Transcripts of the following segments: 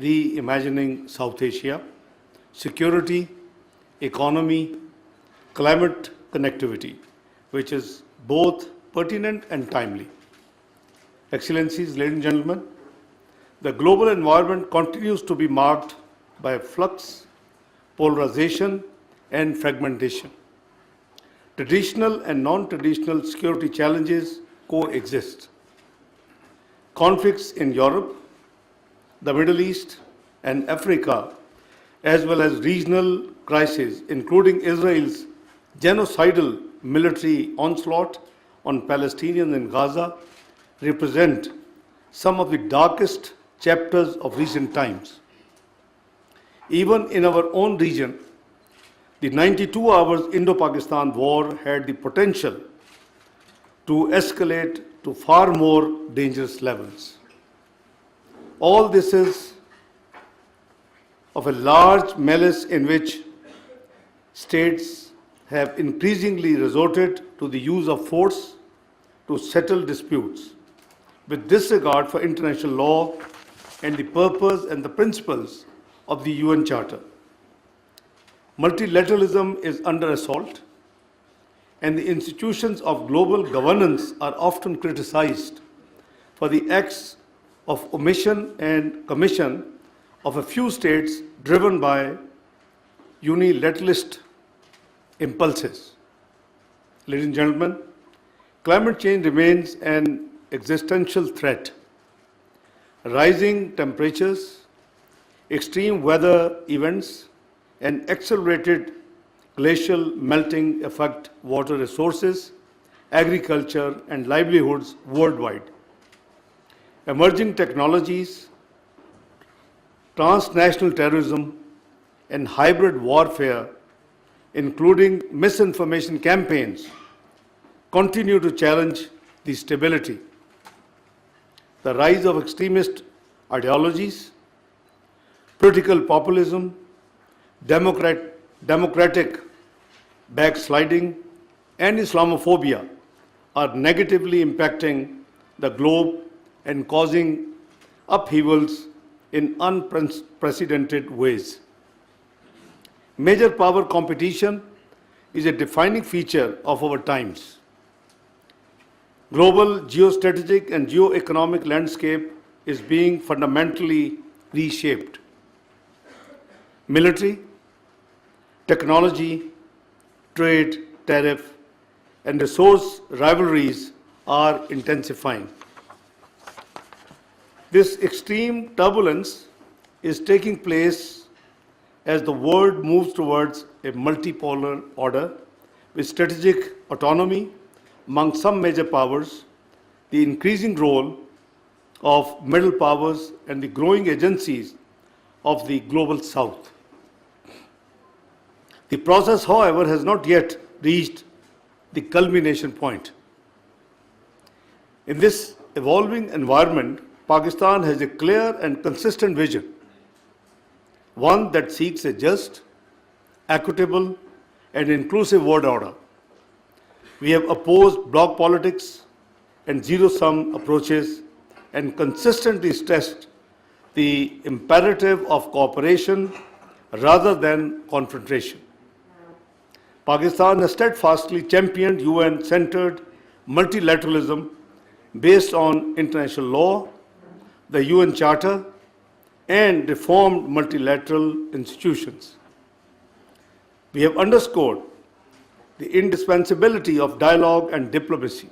reimagining South Asia, security, economy, climate connectivity, which is both pertinent and timely. Excellencies, ladies and gentlemen, the global environment continues to be marked by flux, polarization, and fragmentation. Traditional and non-traditional security challenges coexist. Conflicts in Europe, the Middle East, and Africa, as well as regional crises, including Israel's genocidal military onslaught on Palestinians in Gaza, represent some of the darkest chapters of recent times. Even in our own region, the 92 hours Indo-Pakistan war had the potential to escalate to far more dangerous levels. All this is of a large malice in which states have increasingly resorted to the use of force to settle disputes, with disregard for international law and the purpose and the principles of the UN Charter. Multilateralism is under assault, and the institutions of global governance are often criticized for the acts of omission and commission of a few states driven by unilateralist impulses. Ladies and gentlemen, climate change remains an existential threat. Rising temperatures, extreme weather events, and accelerated glacial melting affect water resources, agriculture, and livelihoods worldwide. Emerging technologies, transnational terrorism, and hybrid warfare, including misinformation campaigns, continue to challenge the stability. The rise of extremist ideologies, political populism, democratic backsliding, and Islamophobia are negatively impacting the globe and causing upheavals in unprecedented ways. Major power competition is a defining feature of our times. Global geostrategic and geoeconomic landscape is being fundamentally reshaped. Military, technology, trade, tariff, and resource rivalries are intensifying. This extreme turbulence is taking place as the world moves towards a multipolar order with strategic autonomy among some major powers, the increasing role of middle powers, and the growing agencies of the global south. The process, however, has not yet reached the culmination point. In this evolving environment, Pakistan has a clear and consistent vision, one that seeks a just, equitable, and inclusive world order. We have opposed bloc politics and zero-sum approaches and consistently stressed the imperative of cooperation rather than confrontation. Pakistan has steadfastly championed UN-centered multilateralism based on international law, the UN Charter, and reformed multilateral institutions. We have underscored the indispensability of dialogue and diplomacy,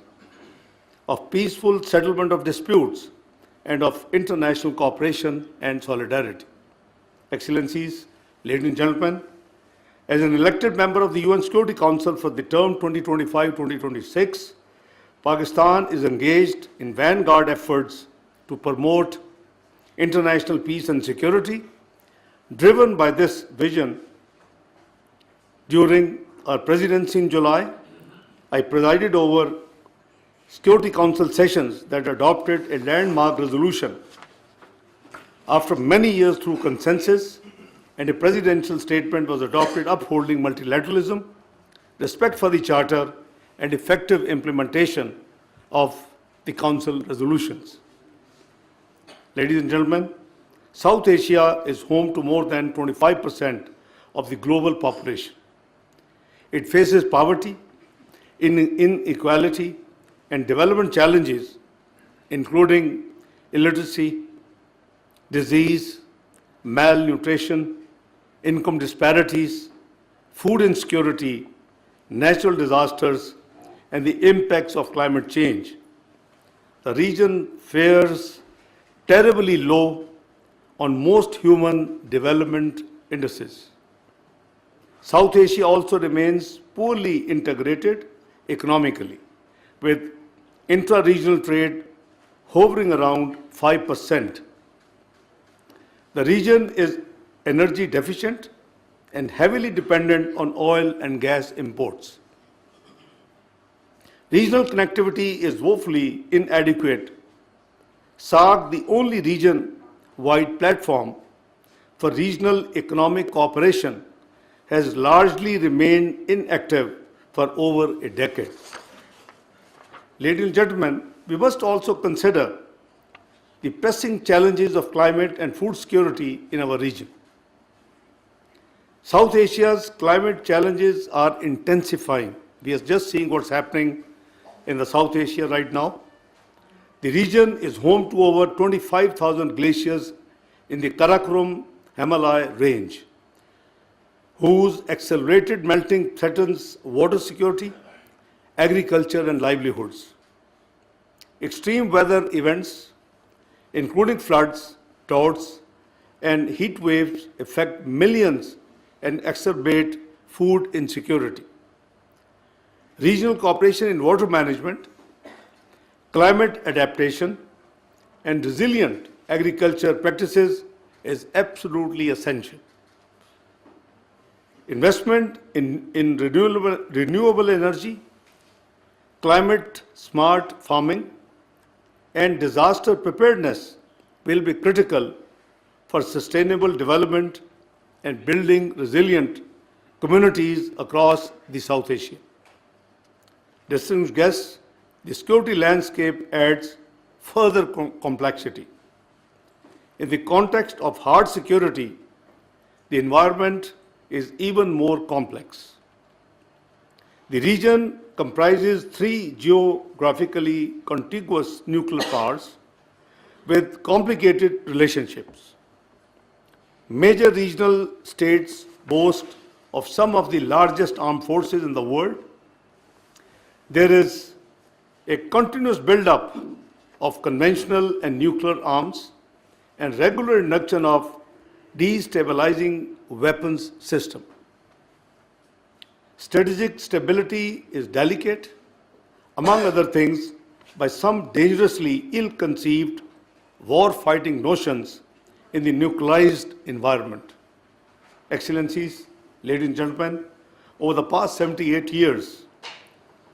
of peaceful settlement of disputes, and of international cooperation and solidarity. Excellencies, ladies and gentlemen, as an elected member of the UN Security Council for the term 2025-2026, Pakistan is engaged in vanguard efforts to promote international peace and security. Driven by this vision, during our presidency in July, I presided over Security Council sessions that adopted a landmark resolution after many years through consensus, and a presidential statement was adopted upholding multilateralism, respect for the Charter, and effective implementation of the Council resolutions. Ladies and gentlemen, South Asia is home to more than 25% of the global population. It faces poverty, inequality, and development challenges, including illiteracy, disease, malnutrition, income disparities, food insecurity, natural disasters, and the impacts of climate change. The region fares terribly low on most human development indices. South Asia also remains poorly integrated economically, with intra-regional trade hovering around 5%. The region is energy deficient and heavily dependent on oil and gas imports. Regional connectivity is woefully inadequate. SAARC, the only region-wide platform for regional economic cooperation, has largely remained inactive for over a decade. Ladies and gentlemen, we must also consider the pressing challenges of climate and food security in our region. South Asia's climate challenges are intensifying. We are just seeing what's happening in the South Asia right now. The region is home to over 25,000 glaciers in the Karakoram Himalaya range, whose accelerated melting threatens water security, agriculture, and livelihoods. Extreme weather events, including floods, droughts, and heat waves, affect millions and exacerbate food insecurity. Regional cooperation in water management, climate adaptation, and resilient agriculture practices is absolutely essential. Investment in renewable energy, climate-smart farming, and disaster preparedness will be critical for sustainable development and building resilient communities across the South Asia. Distinguished guests, the security landscape adds further complexity. In the context of hard security, the environment is even more complex. The region comprises 3 geographically contiguous nuclear powers with complicated relationships. Major regional states boast of some of the largest armed forces in the world. There is a continuous buildup of conventional and nuclear arms and regular induction of destabilizing weapons system. Strategic stability is delicate, among other things, by some dangerously ill-conceived war-fighting notions in the nuclearized environment. Excellencies, ladies and gentlemen, over the past 78 years,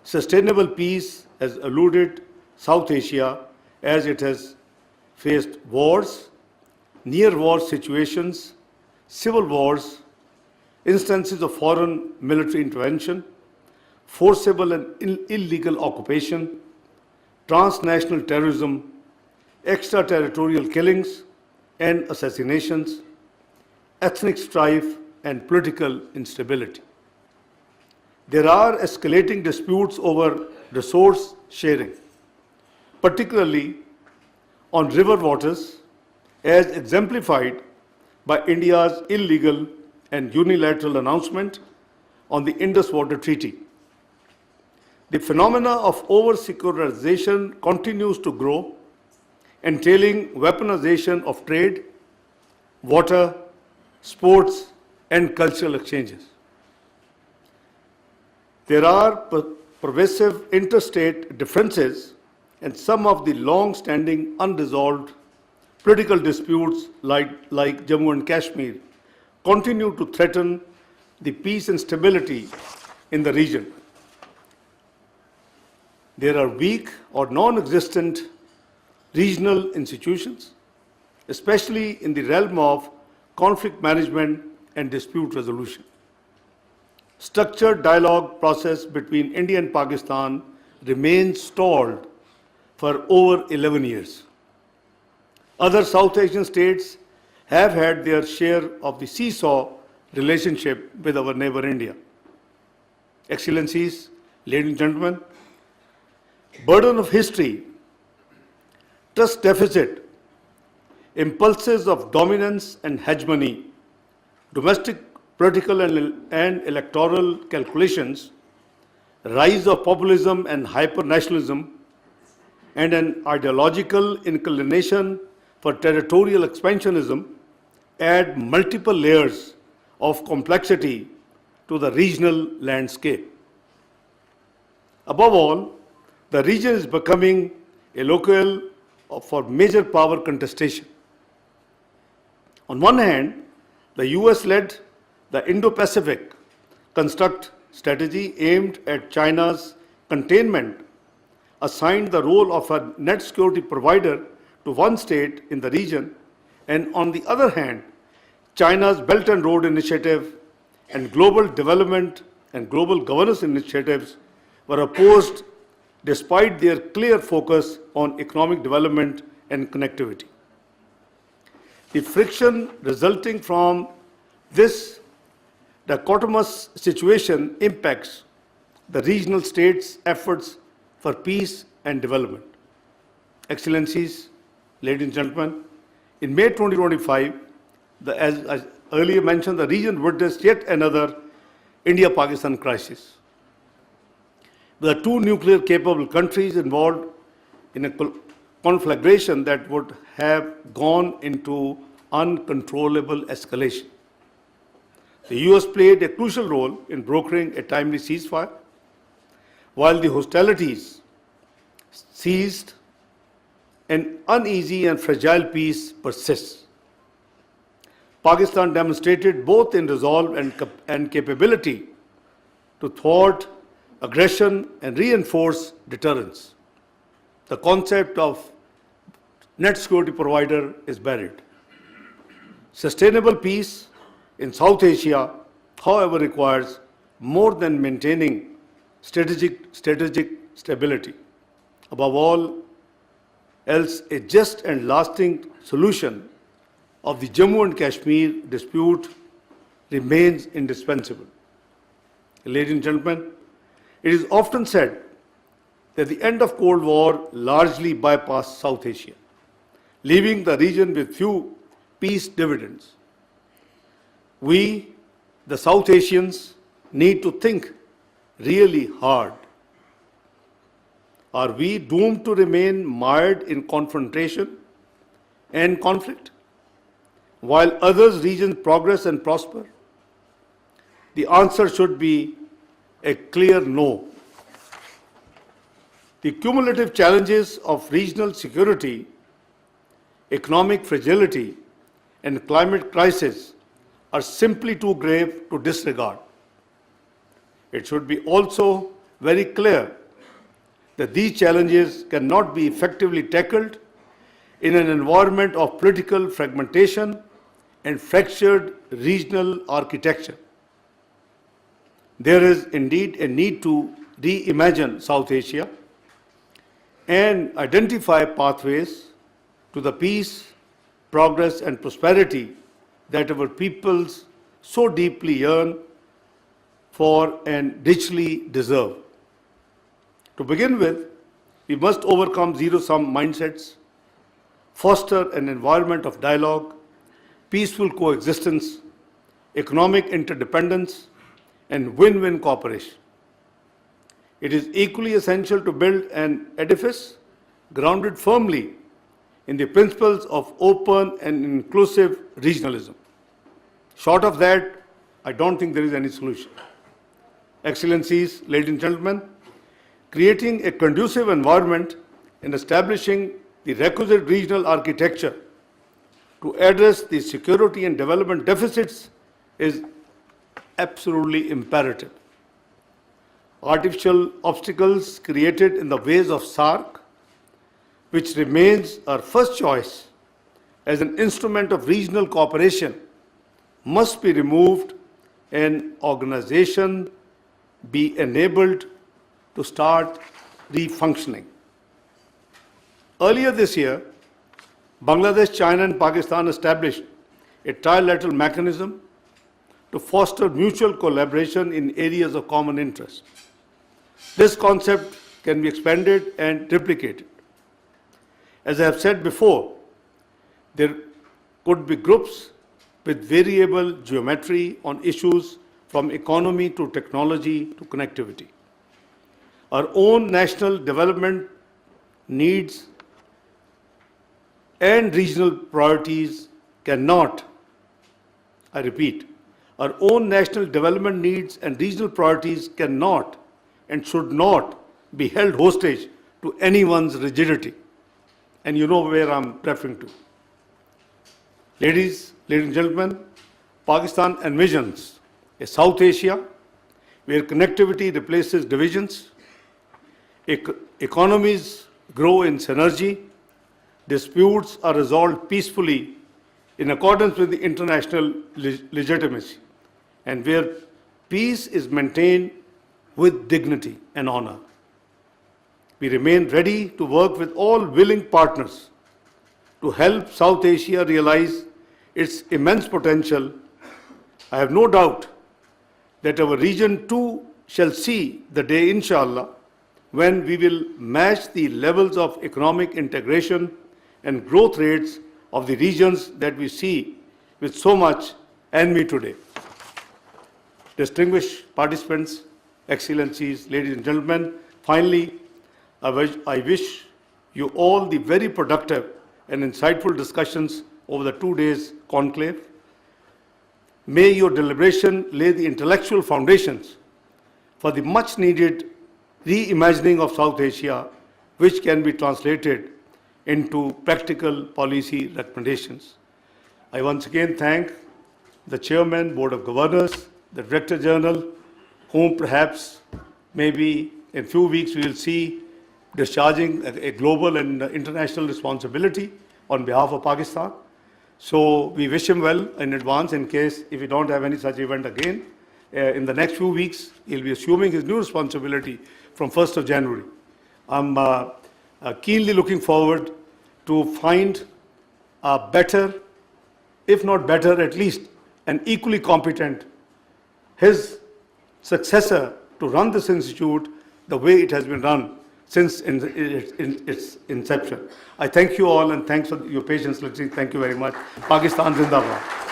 sustainable peace has eluded South Asia as it has faced wars, near-war situations, civil wars, instances of foreign military intervention, forcible and illegal occupation, transnational terrorism, extraterritorial killings and assassinations, ethnic strife, and political instability. There are escalating disputes over resource sharing, particularly on river waters, as exemplified by India's illegal and unilateral announcement on the Indus Water Treaty. The phenomena of over-securitization continues to grow, entailing weaponization of trade, water, sports, and cultural exchanges. There are pervasive interstate differences and some of the long-standing unresolved political disputes like Jammu and Kashmir continue to threaten the peace and stability in the region. There are weak or non-existent regional institutions, especially in the realm of conflict management and dispute resolution. Structured dialogue process between India and Pakistan remains stalled for over 11 years. Other South Asian states have had their share of the seesaw relationship with our neighbor India. Excellencies, ladies and gentlemen, burden of history, trust deficit, impulses of dominance and hegemony, domestic political and electoral calculations, rise of populism and hyper-nationalism, and an ideological inclination for territorial expansionism add multiple layers of complexity to the regional landscape. Above all, the region is becoming a locale for major power contestation. On one hand, the US led the Indo-Pacific construct strategy aimed at China's containment assigned the role of a net security provider to one state in the region, and on the other hand, China's Belt and Road Initiative and global development and global governance initiatives were opposed despite their clear focus on economic development and connectivity. The friction resulting from this dichotomous situation impacts the regional states' efforts for peace and development. Excellencies, ladies and gentlemen, in May 2025, as earlier mentioned, the region witnessed yet another India-Pakistan crisis. There are two nuclear-capable countries involved in a conflagration that would have gone into uncontrollable escalation. The US played a crucial role in brokering a timely ceasefire, while the hostilities ceased. An uneasy and fragile peace persists. Pakistan demonstrated both in resolve and capability to thwart aggression and reinforce deterrence. The concept of net security provider is buried. Sustainable peace in South Asia, however, requires more than maintaining strategic stability. Above all else, a just and lasting solution of the Jammu and Kashmir dispute remains indispensable. Ladies and gentlemen, it is often said that the end of Cold War largely bypassed South Asia, leaving the region with few peace dividends. We, the South Asians, need to think really hard. Are we doomed to remain mired in confrontation and conflict, while others' regions progress and prosper? The answer should be a clear no. The cumulative challenges of regional security, economic fragility, and climate crisis are simply too grave to disregard. It should be also very clear that these challenges cannot be effectively tackled in an environment of political fragmentation and fractured regional architecture. There is indeed a need to reimagine South Asia and identify pathways to the peace, progress, and prosperity that our peoples so deeply yearn for and richly deserve. To begin with, we must overcome zero-sum mindsets, foster an environment of dialogue, peaceful coexistence, economic interdependence, and win-win cooperation. It is equally essential to build an edifice grounded firmly in the principles of open and inclusive regionalism. Short of that, I don't think there is any solution. Excellencies, ladies and gentlemen, creating a conducive environment and establishing the requisite regional architecture to address the security and development deficits is absolutely imperative. Artificial obstacles created in the ways of SARC, which remains our first choice as an instrument of regional cooperation, must be removed and organization be enabled to start refunctioning. Earlier this year, Bangladesh, China, and Pakistan established a trilateral mechanism to foster mutual collaboration in areas of common interest. This concept can be expanded and replicated. As I have said before, there could be groups with variable geometry on issues from economy to technology to connectivity. Our own national development needs and regional priorities cannot, I repeat, our own national development needs and regional priorities cannot and should not be held hostage to anyone's rigidity. And you know where I'm referring to. Ladies and gentlemen, Pakistan envisions a South Asia where connectivity replaces divisions, economies grow in synergy, disputes are resolved peacefully in accordance with the international legitimacy, and where peace is maintained with dignity and honor. We remain ready to work with all willing partners to help South Asia realize its immense potential. I have no doubt that our region too shall see the day, inshallah, when we will match the levels of economic integration and growth rates of the regions that we see with so much envy today. Distinguished participants, excellencies, ladies and gentlemen, finally, I wish you all the very productive and insightful discussions over the 2 days conclave. May your deliberation lay the intellectual foundations for the much needed reimagining of South Asia, which can be translated into practical policy recommendations. I once again thank the Chairman, Board of Governors, the Director General, whom perhaps maybe in a few weeks we will see discharging a global and international responsibility on behalf of Pakistan. So we wish him well in advance in case if we don't have any such event again. In the next few weeks, he'll be assuming his new responsibility from 1st of January. I'm keenly looking forward to find a better, if not better, at least an equally competent, his successor to run this institute the way it has been run since its inception. I thank you all and thanks for your patience. Thank you very much. Pakistan Zindabad.